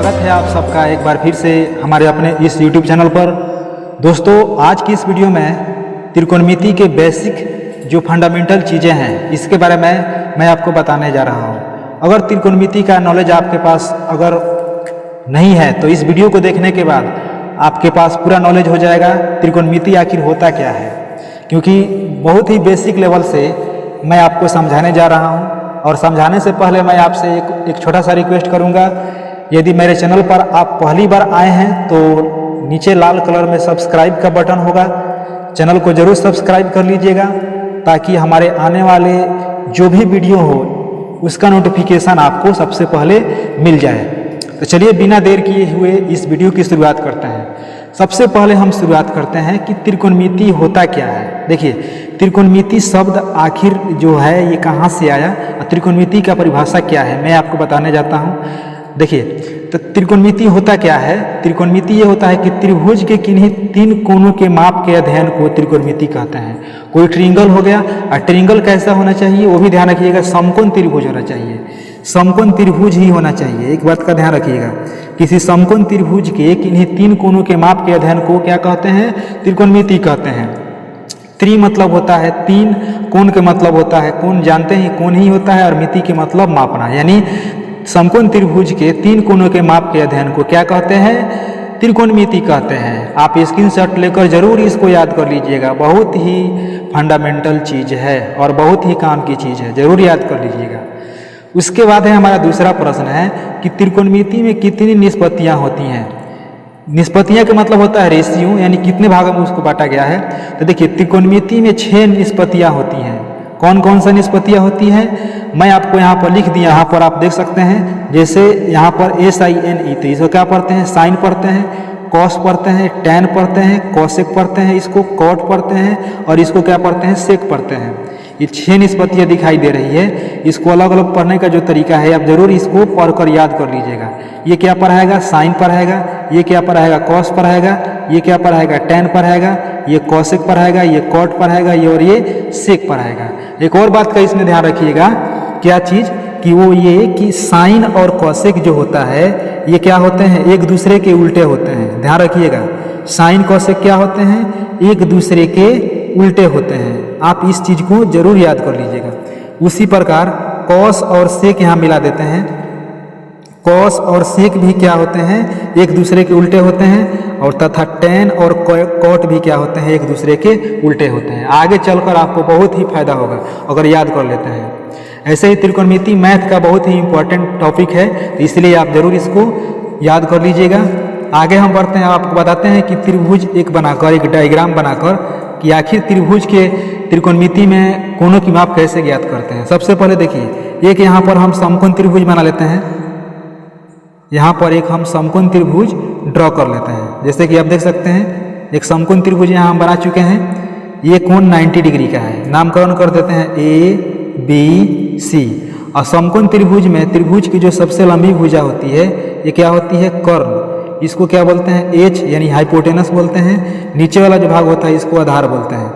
स्वागत है आप सबका एक बार फिर से हमारे अपने इस YouTube चैनल पर। दोस्तों, आज की इस वीडियो में त्रिकोणमिति के बेसिक जो फंडामेंटल चीज़ें हैं इसके बारे में मैं आपको बताने जा रहा हूं। अगर त्रिकोणमिति का नॉलेज आपके पास अगर नहीं है तो इस वीडियो को देखने के बाद आपके पास पूरा नॉलेज हो जाएगा त्रिकोणमिति आखिर होता क्या है, क्योंकि बहुत ही बेसिक लेवल से मैं आपको समझाने जा रहा हूँ। और समझाने से पहले मैं आपसे एक छोटा सा रिक्वेस्ट करूँगा, यदि मेरे चैनल पर आप पहली बार आए हैं तो नीचे लाल कलर में सब्सक्राइब का बटन होगा, चैनल को ज़रूर सब्सक्राइब कर लीजिएगा ताकि हमारे आने वाले जो भी वीडियो हो उसका नोटिफिकेशन आपको सबसे पहले मिल जाए। तो चलिए बिना देर किए हुए इस वीडियो की शुरुआत करते हैं। सबसे पहले हम शुरुआत करते हैं कि त्रिकोणमिति होता क्या है। देखिए, त्रिकोणमिति शब्द आखिर जो है ये कहाँ से आया, त्रिकोणमिति का परिभाषा क्या है, मैं आपको बताने जाता हूँ। देखिए, तो त्रिकोणमिति होता क्या है। त्रिकोणमिति ये होता है कि त्रिभुज के किन्हीं तीन कोणों के माप के अध्ययन को त्रिकोणमिति कहते हैं। कोई ट्रिंगल हो गया, और ट्रिंगल कैसा होना चाहिए वो भी ध्यान रखिएगा, समकोण त्रिभुज होना चाहिए, समकोण त्रिभुज ही होना चाहिए। एक बात का ध्यान रखिएगा, किसी समकोण त्रिभुज के किन्हीं तीन कोणों के माप के अध्ययन को क्या कहते हैं, त्रिकोणमिति कहते हैं। त्रि मतलब होता है तीन, कोण के मतलब होता है कोण जानते हैं कोण ही होता है, और मिति के मतलब मापना, यानी समकोण त्रिभुज के तीन कोणों के माप के अध्ययन को क्या कहते हैं, त्रिकोणमिति कहते हैं। आप स्क्रीनशॉट लेकर जरूर इसको याद कर लीजिएगा, बहुत ही फंडामेंटल चीज़ है और बहुत ही काम की चीज़ है, जरूर याद कर लीजिएगा। उसके बाद है हमारा दूसरा प्रश्न है कि त्रिकोणमिति में कितनी निष्पत्तियाँ होती हैं। निष्पत्तियाँ का मतलब होता है रेशियो, यानी कितने भागों में उसको बांटा गया है। तो देखिए, त्रिकोणमिति में 6 निष्पत्तियाँ होती हैं। कौन कौन सा निष्पत्तियाँ होती हैं मैं आपको यहाँ पर लिख दिया, यहाँ पर आप देख सकते हैं। जैसे यहाँ पर SINE, तो इसको क्या पढ़ते हैं, साइन पढ़ते हैं, कॉस पढ़ते हैं, टैन पढ़ते हैं, कॉसेक पढ़ते हैं, इसको कॉट पढ़ते हैं, और इसको क्या पढ़ते हैं, सेक पढ़ते हैं। ये 6 निष्पत्तियाँ दिखाई दे रही है। इसको अलग अलग पढ़ने का जो तरीका है आप जरूर इसको पढ़कर याद कर लीजिएगा। ये क्या पढ़ाएगा, साइन पढ़ाएगा, ये क्या पढ़ाएगा, कॉस पढ़ाएगा, ये क्या पढ़ाएगा, टैन पढ़ाएगा, ये कॉसेक पढ़ाएगा, ये कॉट पढ़ाएगा, ये और ये सेक पढ़ाएगा। एक और बात का इसमें ध्यान रखिएगा, क्या चीज़ कि वो ये कि साइन और कॉसेक जो होता है ये क्या होते हैं, एक दूसरे के उल्टे होते हैं। ध्यान रखिएगा, साइन कॉसेक क्या होते हैं, एक दूसरे के उल्टे होते हैं। आप इस चीज़ को जरूर याद कर लीजिएगा। उसी प्रकार कॉस और सेक यहाँ मिला देते हैं, कॉस और सेक भी क्या होते हैं, एक दूसरे के उल्टे होते हैं, और तथा टैन और कॉट भी क्या होते हैं, एक दूसरे के उल्टे होते हैं। आगे चलकर आपको बहुत ही फायदा होगा अगर याद कर लेते हैं। ऐसे ही त्रिकोणमिति मैथ का बहुत ही इंपॉर्टेंट टॉपिक है, तो इसलिए आप जरूर इसको याद कर लीजिएगा। आगे हम बढ़ते हैं, आपको बताते हैं कि त्रिभुज एक बनाकर, एक डायग्राम बनाकर, कि आखिर त्रिभुज के त्रिकोणमिति में कोणों की माप कैसे ज्ञात करते हैं। सबसे पहले देखिए, एक यहाँ पर हम समकोण त्रिभुज बना लेते हैं। यहाँ पर एक हम समकोण त्रिभुज ड्रॉ कर लेते हैं। जैसे कि आप देख सकते हैं एक समकोण त्रिभुज यहाँ हम बना चुके हैं। ये कोण 90 डिग्री का है, नामकरण कर देते हैं ABC। और समकोण त्रिभुज में त्रिभुज की जो सबसे लंबी भुजा होती है ये क्या होती है, कर्ण। इसको क्या बोलते हैं, H यानी हाइपोटेनस बोलते हैं। नीचे वाला जो भाग होता है इसको आधार बोलते हैं।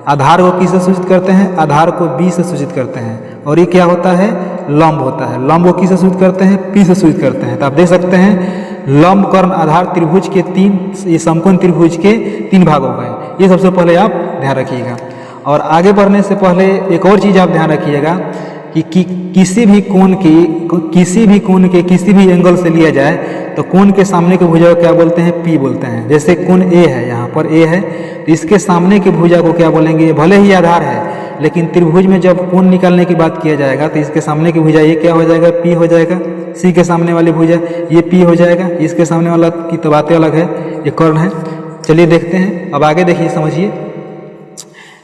आधार को किससे सूचित करते हैं, आधार को B से सूचित करते हैं। और ये क्या होता है, लंब होता है। लंब को किससे सूचित करते हैं, P से सूचित करते हैं। तो आप देख सकते हैं लंब कर्ण आधार त्रिभुज के ये समकोण त्रिभुज के 3 भाग हो गए। ये सबसे पहले आप ध्यान रखिएगा। और आगे बढ़ने से पहले एक और चीज़ आप ध्यान रखिएगा कि किसी भी कोण के किसी भी एंगल से लिया जाए तो कोण के सामने की भुजा को क्या बोलते हैं, P बोलते हैं। जैसे कोण A है, यहाँ पर A है, तो इसके सामने की भुजा को क्या बोलेंगे, भले ही आधार है लेकिन त्रिभुज में जब कोण निकालने की बात किया जाएगा तो इसके सामने की भुजा ये क्या हो जाएगा, P हो जाएगा। C के सामने वाली भुजा ये P हो जाएगा। इसके सामने वाला की तो बातें अलग है, ये कर्ण है। चलिए देखते हैं, अब आगे देखिए, समझिए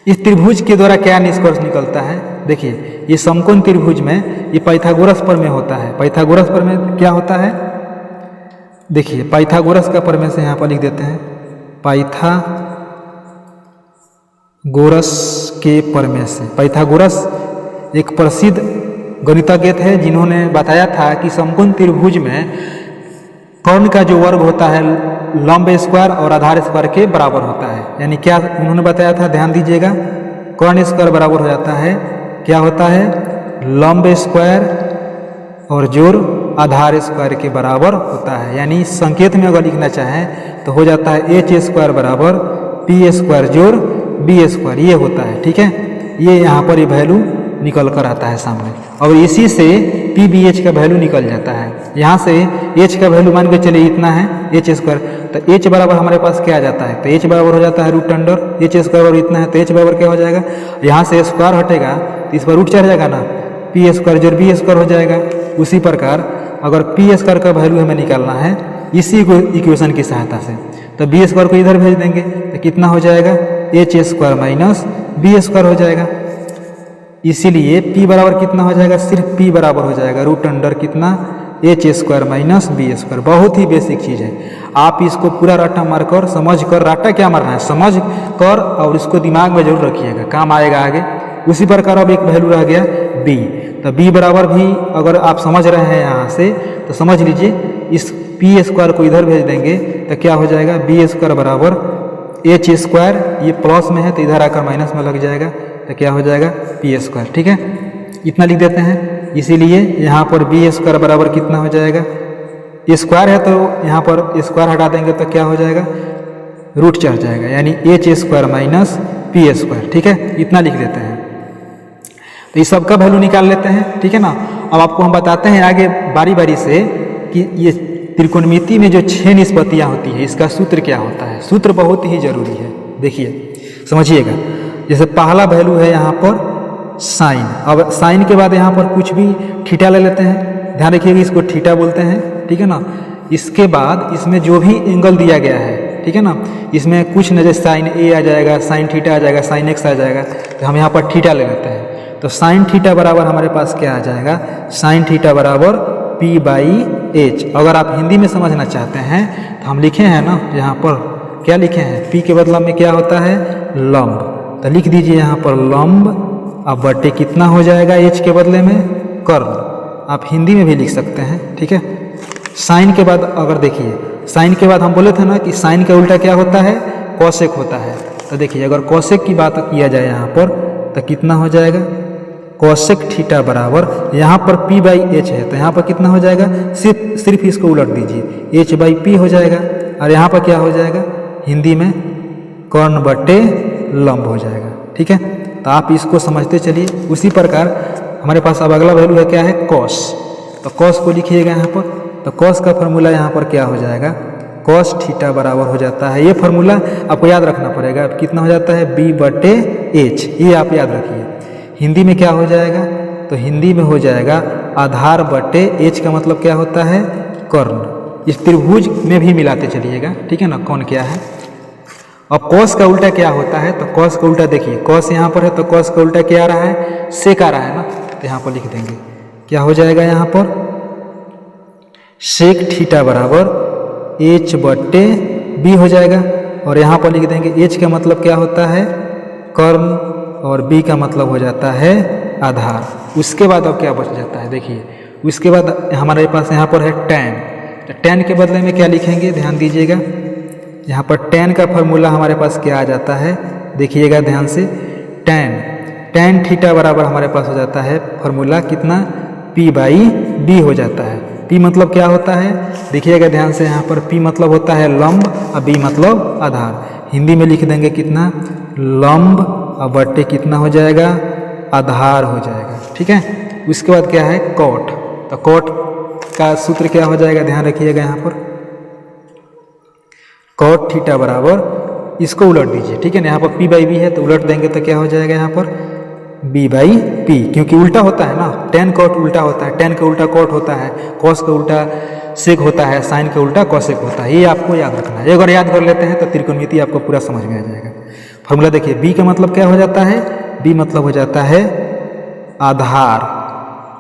इस त्रिभुज के द्वारा क्या निष्कर्ष निकलता है। देखिए, ये समकोण त्रिभुज में ये पाइथागोरस प्रमेय होता है। पाइथागोरस प्रमेय क्या होता है, देखिए पाइथागोरस का प्रमेय से यहाँ पर लिख देते हैं, पाइथागोरस के प्रमेय से। पाइथागोरस एक प्रसिद्ध गणितज्ञ है जिन्होंने बताया था कि समकोण त्रिभुज में कर्ण का जो वर्ग होता है लंब स्क्वायर और आधार स्क्वायर के बराबर होता है। यानी क्या उन्होंने बताया था, ध्यान दीजिएगा, कर्ण स्क्वायर बराबर हो जाता है, क्या होता है, लंब स्क्वायर और जोड़ आधार स्क्वायर के बराबर होता है। यानी संकेत में अगर लिखना चाहें तो हो जाता है एच स्क्वायर बराबर पी स्क्वायर जोड़ बी स्क्वायर, ये होता है। ठीक है, ये यहाँ पर ये वैल्यू निकल कर आता है सामने, और इसी से पी बी एच का वैल्यू निकल जाता है। यहाँ से एच का वैल्यू मान के चलिए इतना है एच स्क्वायर, तो एच बराबर हमारे पास क्या आ जाता है, तो एच बराबर हो जाता है रूट अंडर एच स्क्वायर और इतना है, तो एच बराबर क्या हो जाएगा, यहाँ से स्क्वायर हटेगा तो इस पर रूट चढ़ जाएगा ना, पी स्क्वायर जोड़ बी स्क्वायर हो जाएगा। उसी प्रकार अगर पी स्क्वायर का वैल्यू हमें निकालना है इसी इक्वेशन की सहायता से, तो बी स्क्वायर को इधर भेज देंगे तो कितना हो जाएगा, H square minus B square हो जाएगा। इसीलिए p बराबर कितना हो जाएगा, सिर्फ p बराबर हो जाएगा रूट अंडर कितना, H square minus B square. बहुत ही बेसिक चीज़ है, आप इसको पूरा रट्टा मारकर समझ कर, रट्टा क्या मारना है समझ कर और इसको दिमाग में जरूर रखिएगा, काम आएगा आगे। उसी प्रकार अब एक वैल्यू रह गया b, तो b बराबर भी अगर आप समझ रहे हैं यहाँ से तो समझ लीजिए, इस p स्क्वायर को इधर भेज देंगे तो क्या हो जाएगा, b स्क्वायर बराबर एच स्क्वायर, ये प्लस में है तो इधर आकर माइनस में लग जाएगा तो क्या हो जाएगा पी स्क्वायर। ठीक है, इतना लिख देते हैं। इसीलिए यहाँ पर बी स्क्वायर बराबर कितना हो जाएगा, स्क्वायर है तो यहाँ पर स्क्वायर हटा देंगे तो क्या हो जाएगा, रूट चढ़ जाएगा, यानी H square minus P square. ठीक है, इतना लिख लेते हैं। तो इस सब का वैल्यू निकाल लेते हैं। ठीक है ना, अब आपको हम बताते हैं आगे बारी बारी से कि ये त्रिकोणमिति में जो 6 निष्पत्तियाँ होती है इसका सूत्र क्या होता है। सूत्र बहुत ही जरूरी है, देखिए समझिएगा। जैसे पहला वैल्यू है यहाँ पर साइन, अब साइन के बाद यहाँ पर कुछ भी थीटा ले लेते हैं, ध्यान रखिएगा इसको थीटा बोलते हैं। ठीक है ना, इसके बाद इसमें जो भी एंगल दिया गया है, ठीक है ना, इसमें कुछ न जैसे साइन ए आ जाएगा, साइन थीटा आ जाएगा, साइन एक्स आ जाएगा, तो हम यहाँ पर थीटा ले लेते हैं। तो साइन थीटा बराबर हमारे पास क्या आ जाएगा, साइन थीटा बराबर पी बाई एच। अगर आप हिंदी में समझना चाहते हैं तो हम लिखे हैं ना यहाँ पर, क्या लिखे हैं, पी के बदला में क्या होता है, लंब, तो लिख दीजिए यहाँ पर लंब, अब बटे कितना हो जाएगा एच के बदले में कर्ण। आप हिंदी में भी लिख सकते हैं। ठीक है, साइन के बाद अगर देखिए, साइन के बाद हम बोले थे ना कि साइन का उल्टा क्या होता है, कॉसेक होता है। तो देखिए अगर कॉसेक की बात किया जाए यहाँ पर तो कितना हो जाएगा, कॉसेक थीटा बराबर यहाँ पर p बाई एच है तो यहाँ पर कितना हो जाएगा, सिर्फ इसको उलट दीजिए, h बाई पी हो जाएगा, और यहाँ पर क्या हो जाएगा, हिंदी में कर्ण बटे लंब हो जाएगा। ठीक है, तो आप इसको समझते चलिए। उसी प्रकार हमारे पास अब अगला वैल्यू है क्या है, कॉस। तो कॉस को लिखिएगा यहाँ पर, तो कॉस का फॉर्मूला यहाँ पर क्या हो जाएगा, कॉस थीटा बराबर हो जाता है, ये फॉर्मूला आपको याद रखना पड़ेगा, कितना हो जाता है b बटे एच, ये आप याद रखिए। हिंदी में क्या हो जाएगा, तो हिंदी में हो जाएगा आधार बटे एच का मतलब क्या होता है, कर्ण। इस त्रिभुज में भी मिलाते चलिएगा। ठीक है ना, कौन क्या है। अब कॉस का उल्टा क्या होता है, तो कॉस का उल्टा देखिए, कॉस यहाँ पर है तो कॉस का उल्टा क्या आ रहा है, सेक आ रहा है ना, तो यहाँ पर लिख देंगे क्या हो जाएगा, यहाँ पर सेक थीटा बराबर एच बटे बी हो जाएगा, और यहाँ पर लिख देंगे एच का मतलब क्या होता है, कर्ण, और बी का मतलब हो जाता है आधार। उसके बाद अब क्या बच जाता है, देखिए उसके बाद हमारे पास यहाँ पर है टैन, तो टैन के बदले में क्या लिखेंगे, ध्यान दीजिएगा, यहाँ पर टैन का फॉर्मूला हमारे पास क्या आ जाता है, देखिएगा ध्यान से, टैन थीटा बराबर हमारे पास हो जाता है फॉर्मूला कितना, p बाई बी हो जाता है। p मतलब क्या होता है, देखिएगा ध्यान से, यहाँ पर p मतलब होता है लंब और b मतलब आधार। हिंदी में लिख देंगे कितना, लंब और बटे कितना हो जाएगा, आधार हो जाएगा। ठीक है, उसके बाद क्या है कॉट, तो कॉट का सूत्र क्या हो जाएगा, ध्यान रखिएगा यहाँ पर, कॉट थीटा बराबर, इसको उलट दीजिए। ठीक है ना, यहाँ पर p बाई बी है तो उलट देंगे तो क्या हो जाएगा यहाँ पर b बाई पी, क्योंकि उल्टा होता है ना, टेन कॉट उल्टा होता है, टेन का उल्टा कॉट होता है, कॉस का उल्टा सेक होता है, साइन का उल्टा कॉसेक होता है। ये आपको याद रखना है, अगर याद कर लेते हैं तो त्रिकोणमिति आपको पूरा समझ में आ जाएगा। फॉर्मूला देखिए, b का मतलब क्या हो जाता है, b मतलब हो जाता है आधार,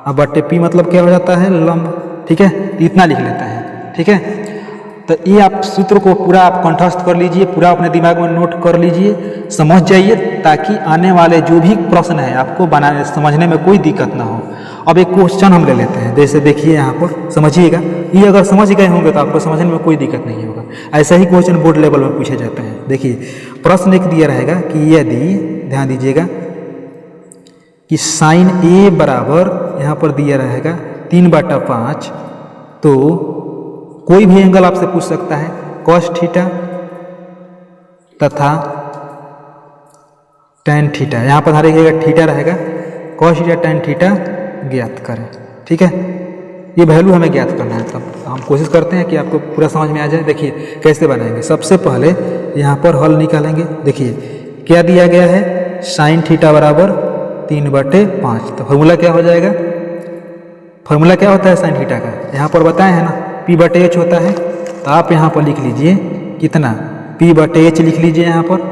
अब बटे p मतलब क्या हो जाता है, लंब। ठीक है, इतना लिख लेते हैं। ठीक है, तो ये आप सूत्र को पूरा आप कंठस्थ कर लीजिए, पूरा अपने दिमाग में नोट कर लीजिए, समझ जाइए, ताकि आने वाले जो भी प्रश्न है आपको बनाने समझने में कोई दिक्कत ना हो। अब एक क्वेश्चन हम ले लेते हैं, जैसे देखिए यहाँ पर समझिएगा, ये अगर समझ गए होंगे तो आपको समझने में कोई दिक्कत नहीं होगा। ऐसा ही क्वेश्चन बोर्ड लेवल में पूछे जाते हैं। देखिए प्रश्न एक दिया रहेगा कि यदि, ध्यान दीजिएगा, कि साइन ए बराबर यहाँ पर दिया रहेगा 3/5 तो कोई भी एंगल आपसे पूछ सकता है, कॉस थीटा तथा टैन थीटा। यहाँ पर हमारे थीटा रहेगा, कॉस थीटा टैन थीटा ज्ञात करें। ठीक है, ये वैल्यू हमें ज्ञात करना है। तब हम कोशिश करते हैं कि आपको पूरा समझ में आ जाए। देखिए कैसे बनाएंगे। सबसे पहले यहाँ पर हल निकालेंगे। देखिए क्या दिया गया है, साइन थीटा बराबर 3/5। तो फॉर्मूला क्या हो जाएगा, फॉर्मूला क्या होता है साइन थीटा का, यहाँ पर बताए हैं ना, P/H होता है। तो आप यहाँ पर लिख लीजिए कितना, P/H लिख लीजिए यहाँ पर।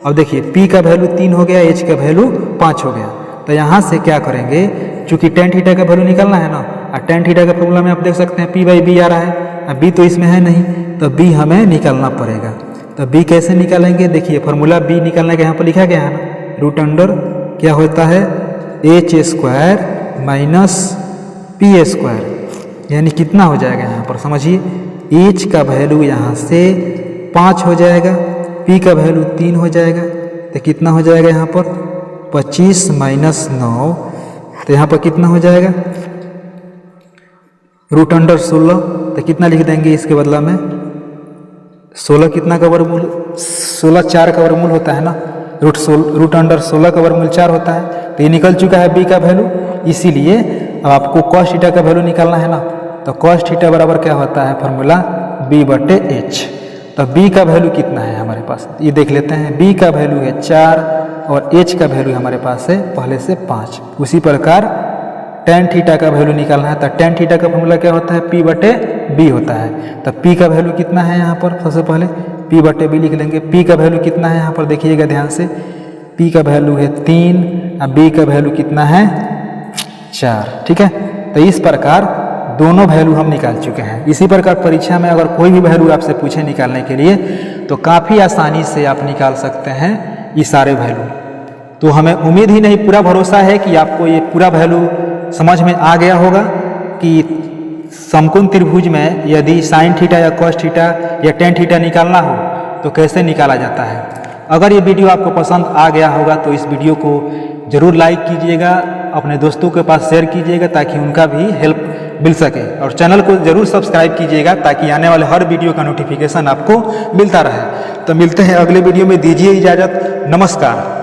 अब देखिए P का वैल्यू 3 हो गया, H का वैल्यू 5 हो गया। तो यहाँ से क्या करेंगे, चूंकि टेन थीटा का वैल्यू निकालना है ना, और टेन थीटा का फॉर्मूला में आप देख सकते हैं P/B आ रहा है। अब B तो इसमें है नहीं, तो B हमें निकालना पड़ेगा। तो B कैसे निकालेंगे, देखिए फॉर्मूला B निकालने का यहाँ पर लिखा गया है ना, रूट अंडर क्या होता है H² माइनस P², यानी कितना हो जाएगा यहाँ पर समझिए, H का वैल्यू यहाँ से 5 हो जाएगा, P का वैल्यू 3 हो जाएगा। तो कितना हो जाएगा यहाँ पर 25 माइनस 9, तो यहाँ पर कितना हो जाएगा रूट अंडर 16। तो कितना लिख देंगे इसके बदला में, 16 कितना का वर्गमूल, 16 4 का वर्गमूल होता है ना, रूट अंडर 16 का वर्गमूल 4 होता है। तो ये निकल चुका है B का वैल्यू। इसीलिए अब आपको कॉस थीटा का वैल्यू निकालना है ना, तो कॉस थीटा बराबर क्या होता है फॉर्मूला B/H। तो B का वैल्यू कितना है हमारे पास, ये देख लेते हैं। B का वैल्यू है 4 और H का वैल्यू हमारे पास है पहले से 5। उसी प्रकार टेन थीटा का वैल्यू निकालना है, तो टेन थीटा का फॉर्मूला क्या होता है P/B होता है। तो P का वैल्यू कितना है यहाँ पर, सबसे पहले P/B लिख लेंगे। P का वैल्यू कितना है यहाँ पर देखिएगा ध्यान से, P का वैल्यू है 3 और B का वैल्यू कितना है 4। ठीक है, तो इस प्रकार दोनों वैल्यू हम निकाल चुके हैं। इसी प्रकार परीक्षा में अगर कोई भी वैल्यू आपसे पूछे निकालने के लिए, तो काफ़ी आसानी से आप निकाल सकते हैं ये सारे वैल्यू। तो हमें उम्मीद ही नहीं, पूरा भरोसा है कि आपको ये पूरा वैल्यू समझ में आ गया होगा कि समकोण त्रिभुज में यदि साइन थीटा या कॉस थीटा या टेन थीटा निकालना हो तो कैसे निकाला जाता है। अगर ये वीडियो आपको पसंद आ गया होगा तो इस वीडियो को ज़रूर लाइक कीजिएगा, अपने दोस्तों के पास शेयर कीजिएगा ताकि उनका भी हेल्प मिल सके, और चैनल को ज़रूर सब्सक्राइब कीजिएगा ताकि आने वाले हर वीडियो का नोटिफिकेशन आपको मिलता रहे। तो मिलते हैं अगले वीडियो में, दीजिए इजाज़त, नमस्कार।